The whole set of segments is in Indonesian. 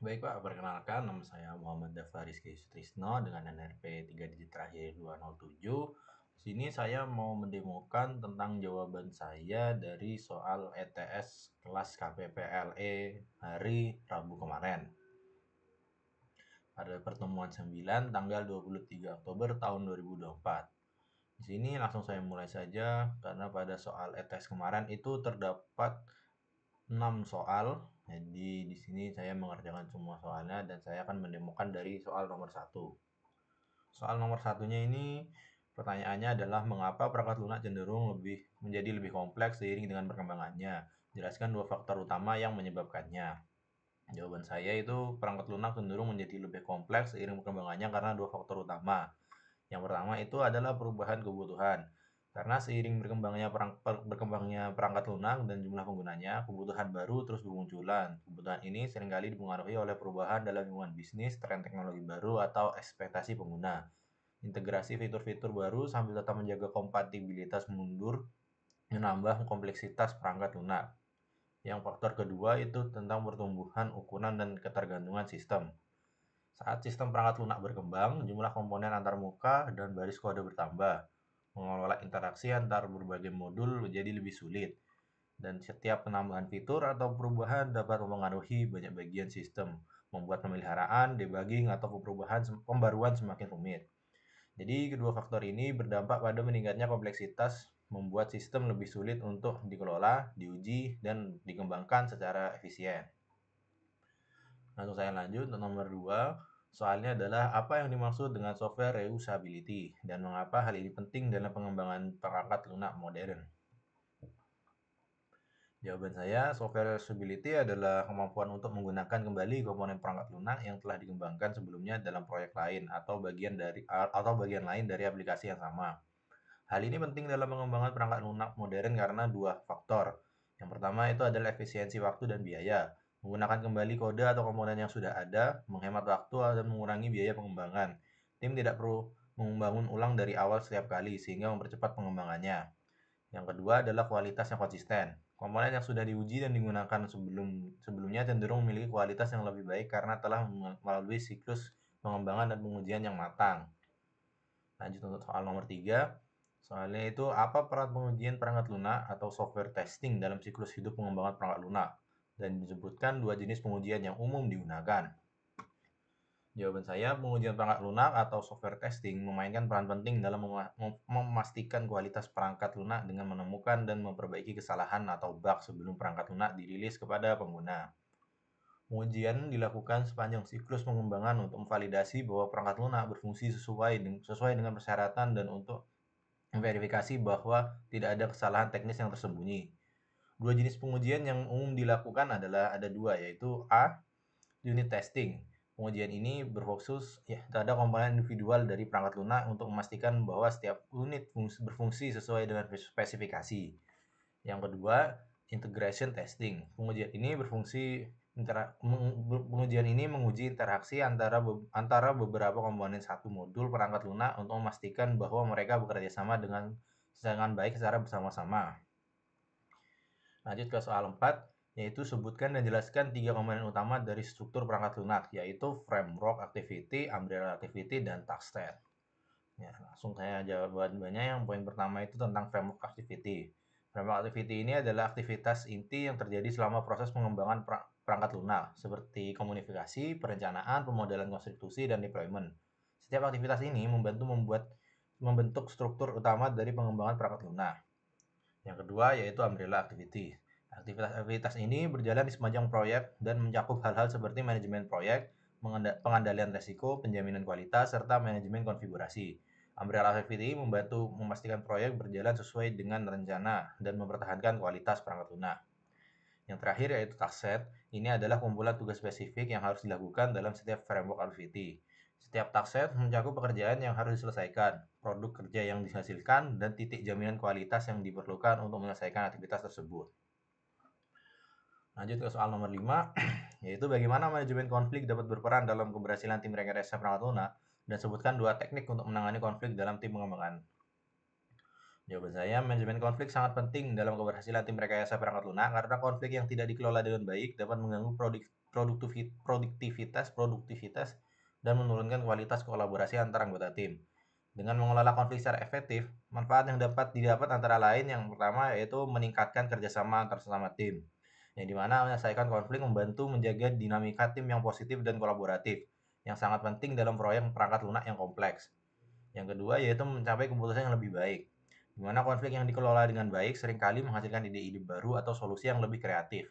Baik Pak, perkenalkan nama saya Muhammad Daftar Rizky Sutrisno dengan NRP 3 digit terakhir 207. Di sini saya mau mendemokan tentang jawaban saya dari soal ETS kelas KPPLE hari Rabu kemarin. Pada pertemuan 9 tanggal 23 Oktober tahun 2024. Di sini langsung saya mulai saja karena pada soal ETS kemarin itu terdapat 6 soal. Jadi di sini saya mengerjakan semua soalnya dan saya akan mendemokan dari soal nomor 1. Soal nomor satunya ini pertanyaannya adalah mengapa perangkat lunak cenderung menjadi lebih kompleks seiring dengan perkembangannya. Jelaskan dua faktor utama yang menyebabkannya. Jawaban saya itu perangkat lunak cenderung menjadi lebih kompleks seiring perkembangannya karena dua faktor utama. Yang pertama itu adalah perubahan kebutuhan. Karena seiring berkembangnya perangkat lunak dan jumlah penggunanya, kebutuhan baru terus bermunculan. Kebutuhan ini seringkali dipengaruhi oleh perubahan dalam lingkungan bisnis, tren teknologi baru, atau ekspektasi pengguna. Integrasi fitur-fitur baru sambil tetap menjaga kompatibilitas mundur menambah kompleksitas perangkat lunak. Yang faktor kedua itu tentang pertumbuhan ukuran dan ketergantungan sistem. Saat sistem perangkat lunak berkembang, jumlah komponen antarmuka dan baris kode bertambah. Mengelola interaksi antar berbagai modul menjadi lebih sulit, dan setiap penambahan fitur atau perubahan dapat mempengaruhi banyak bagian sistem, membuat pemeliharaan, debugging, atau pembaruan semakin rumit. Jadi, kedua faktor ini berdampak pada meningkatnya kompleksitas, membuat sistem lebih sulit untuk dikelola, diuji, dan dikembangkan secara efisien. Langsung saya lanjut untuk nomor 2. Soalnya adalah apa yang dimaksud dengan software reusability dan mengapa hal ini penting dalam pengembangan perangkat lunak modern. Jawaban saya, software reusability adalah kemampuan untuk menggunakan kembali komponen perangkat lunak yang telah dikembangkan sebelumnya dalam proyek lain atau bagian lain dari aplikasi yang sama. Hal ini penting dalam pengembangan perangkat lunak modern karena dua faktor. Yang pertama itu adalah efisiensi waktu dan biaya. Menggunakan kembali kode atau komponen yang sudah ada, menghemat waktu dan mengurangi biaya pengembangan. Tim tidak perlu membangun ulang dari awal setiap kali sehingga mempercepat pengembangannya. Yang kedua adalah kualitas yang konsisten. Komponen yang sudah diuji dan digunakan sebelumnya cenderung memiliki kualitas yang lebih baik karena telah melalui siklus pengembangan dan pengujian yang matang. Lanjut untuk soal nomor 3. Soalnya itu apa peran pengujian perangkat lunak atau software testing dalam siklus hidup pengembangan perangkat lunak? Dan disebutkan dua jenis pengujian yang umum digunakan. Jawaban saya, pengujian perangkat lunak atau software testing memainkan peran penting dalam memastikan kualitas perangkat lunak dengan menemukan dan memperbaiki kesalahan atau bug sebelum perangkat lunak dirilis kepada pengguna. Pengujian dilakukan sepanjang siklus pengembangan untuk memvalidasi bahwa perangkat lunak berfungsi sesuai dengan persyaratan dan untuk memverifikasi bahwa tidak ada kesalahan teknis yang tersembunyi. Dua jenis pengujian yang umum dilakukan adalah ada dua, yaitu A. Unit testing. Pengujian ini berfokus terhadap komponen individual dari perangkat lunak untuk memastikan bahwa setiap unit berfungsi sesuai dengan spesifikasi. Yang kedua, integration testing. Pengujian ini menguji interaksi antara beberapa komponen satu modul perangkat lunak untuk memastikan bahwa mereka bekerja sama dengan baik secara bersama-sama. Lanjut ke soal 4, yaitu sebutkan dan jelaskan 3 komponen utama dari struktur perangkat lunak, yaitu framework activity, umbrella activity, dan task set. Ya, langsung saya jawab jawabannya. Yang poin pertama itu tentang framework activity. Framework activity ini adalah aktivitas inti yang terjadi selama proses pengembangan perangkat lunak, seperti komunikasi, perencanaan, pemodelan konstruksi, dan deployment. Setiap aktivitas ini membentuk struktur utama dari pengembangan perangkat lunak. Yang kedua yaitu umbrella activity. Aktivitas-aktivitas ini berjalan di sepanjang proyek dan mencakup hal-hal seperti manajemen proyek, pengandalian resiko, penjaminan kualitas, serta manajemen konfigurasi. Umbrella activity membantu memastikan proyek berjalan sesuai dengan rencana dan mempertahankan kualitas perangkat lunak. Yang terakhir yaitu task set. Ini adalah kumpulan tugas spesifik yang harus dilakukan dalam setiap framework activity. Setiap task set mencakup pekerjaan yang harus diselesaikan, produk kerja yang dihasilkan, dan titik jaminan kualitas yang diperlukan untuk menyelesaikan aktivitas tersebut. Lanjut ke soal nomor 5, yaitu bagaimana manajemen konflik dapat berperan dalam keberhasilan tim rekayasa perangkat lunak, dan sebutkan 2 teknik untuk menangani konflik dalam tim pengembangan. Jawaban saya, manajemen konflik sangat penting dalam keberhasilan tim rekayasa perangkat lunak karena konflik yang tidak dikelola dengan baik dapat mengganggu produktivitas, dan menurunkan kualitas kolaborasi antar anggota tim. Dengan mengelola konflik secara efektif, manfaat yang dapat didapat antara lain yang pertama yaitu meningkatkan kerjasama antar sesama tim. Yang dimana menyelesaikan konflik membantu menjaga dinamika tim yang positif dan kolaboratif, yang sangat penting dalam proyek perangkat lunak yang kompleks. Yang kedua yaitu mencapai keputusan yang lebih baik, di mana konflik yang dikelola dengan baik seringkali menghasilkan ide-ide baru atau solusi yang lebih kreatif.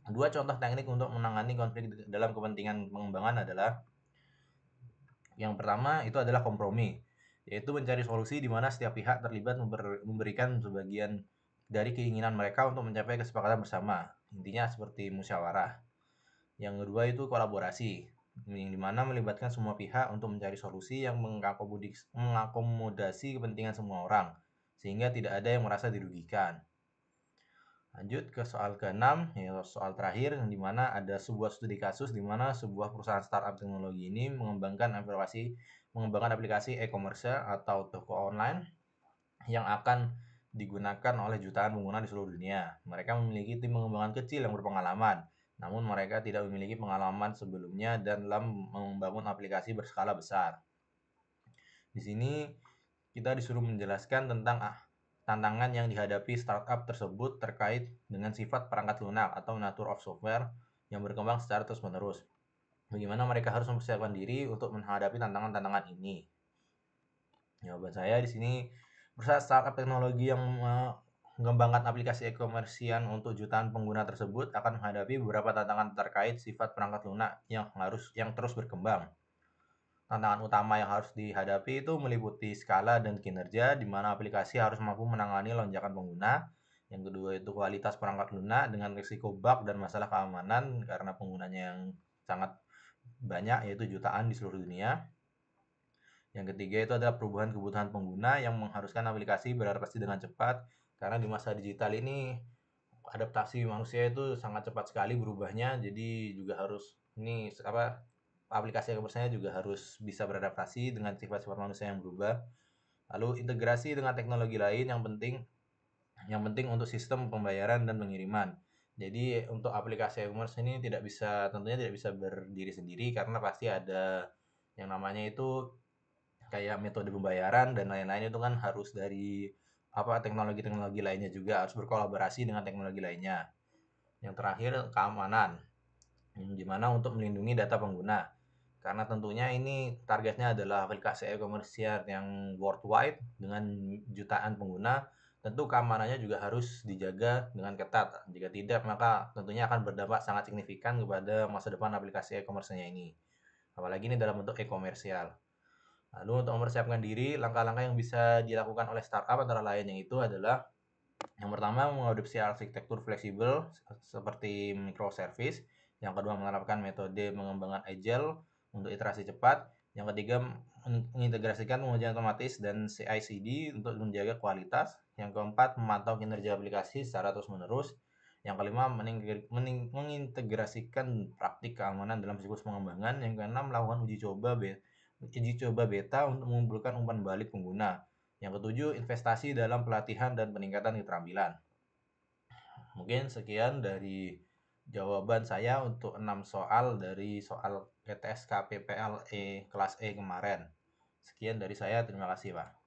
Dua contoh teknik untuk menangani konflik dalam kepentingan pengembangan adalah yang pertama itu adalah kompromi, yaitu mencari solusi di mana setiap pihak terlibat memberikan sebagian dari keinginan mereka untuk mencapai kesepakatan bersama. Intinya seperti musyawarah. Yang kedua itu kolaborasi, yang dimana melibatkan semua pihak untuk mencari solusi yang mengakomodasi kepentingan semua orang, sehingga tidak ada yang merasa dirugikan. Lanjut ke soal ke-6, ya soal terakhir, yang dimana ada sebuah studi kasus di mana sebuah perusahaan startup teknologi ini mengembangkan aplikasi e-commerce atau toko online yang akan digunakan oleh jutaan pengguna di seluruh dunia. Mereka memiliki tim pengembangan kecil yang berpengalaman, namun mereka tidak memiliki pengalaman sebelumnya dalam membangun aplikasi berskala besar. Di sini kita disuruh menjelaskan tentang tantangan yang dihadapi startup tersebut terkait dengan sifat perangkat lunak atau nature of software yang berkembang secara terus-menerus. Bagaimana mereka harus mempersiapkan diri untuk menghadapi tantangan-tantangan ini? Jawaban saya di sini, perusahaan startup teknologi yang mengembangkan aplikasi e-commerce untuk jutaan pengguna tersebut akan menghadapi beberapa tantangan terkait sifat perangkat lunak yang terus berkembang. Tantangan utama yang harus dihadapi itu meliputi skala dan kinerja, di mana aplikasi harus mampu menangani lonjakan pengguna. Yang kedua itu kualitas perangkat lunak dengan risiko bug dan masalah keamanan karena penggunanya yang sangat banyak, yaitu jutaan di seluruh dunia. Yang ketiga itu adalah perubahan kebutuhan pengguna yang mengharuskan aplikasi beradaptasi dengan cepat, karena di masa digital ini adaptasi manusia itu sangat cepat sekali berubahnya, jadi juga harus aplikasi e-commerce-nya juga harus bisa beradaptasi dengan sifat-sifat manusia yang berubah. Lalu integrasi dengan teknologi lain yang penting untuk sistem pembayaran dan pengiriman. Jadi untuk aplikasi e-commerce ini tentunya tidak bisa berdiri sendiri karena pasti ada yang namanya itu kayak metode pembayaran dan lain-lain, itu kan harus dari teknologi-teknologi lainnya juga, harus berkolaborasi dengan teknologi lainnya. Yang terakhir keamanan, di mana untuk melindungi data pengguna. Karena tentunya ini targetnya adalah aplikasi e-commerce yang worldwide dengan jutaan pengguna, tentu keamanannya juga harus dijaga dengan ketat. Jika tidak, maka tentunya akan berdampak sangat signifikan kepada masa depan aplikasi e-commerce-nya ini. Apalagi ini dalam bentuk e-komersial. Lalu untuk mempersiapkan diri, langkah-langkah yang bisa dilakukan oleh startup antara lain yang itu adalah yang pertama mengadopsi arsitektur fleksibel seperti microservice, yang kedua menerapkan metode pengembangan agile untuk iterasi cepat, yang ketiga mengintegrasikan pengujian otomatis dan CI/CD untuk menjaga kualitas, yang keempat memantau kinerja aplikasi secara terus-menerus, yang kelima mengintegrasikan praktik keamanan dalam siklus pengembangan, yang keenam melakukan uji coba beta untuk mengumpulkan umpan balik pengguna, yang ketujuh investasi dalam pelatihan dan peningkatan keterampilan. Mungkin sekian dari jawaban saya untuk 6 soal dari soal ETS KPPLE kelas E kemarin. Sekian dari saya, terima kasih Pak.